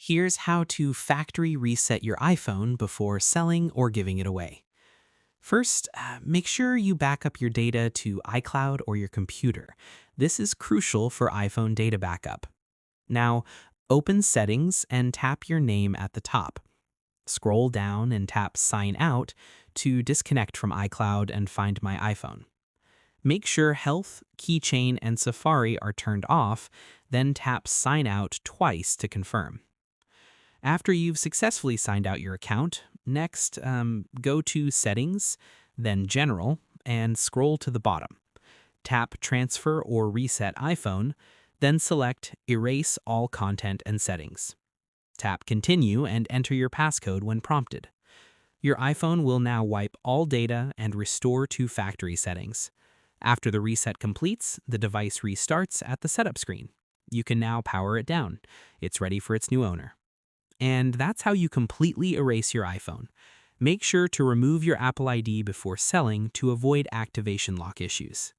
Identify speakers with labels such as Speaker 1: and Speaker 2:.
Speaker 1: Here's how to factory reset your iPhone before selling or giving it away. First, make sure you back up your data to iCloud or your computer. This is crucial for iPhone data backup. Now, open Settings and tap your name at the top. Scroll down and tap Sign Out to disconnect from iCloud and find My iPhone. Make sure Health, Keychain, and Safari are turned off, then tap Sign Out twice to confirm. After you've successfully signed out your account, next go to Settings, then General, and scroll to the bottom. Tap Transfer or Reset iPhone, then select Erase all content and settings. Tap Continue and enter your passcode when prompted. Your iPhone will now wipe all data and restore to factory settings. After the reset completes, the device restarts at the setup screen. You can now power it down. It's ready for its new owner. And that's how you completely erase your iPhone. Make sure to remove your Apple ID before selling to avoid activation lock issues.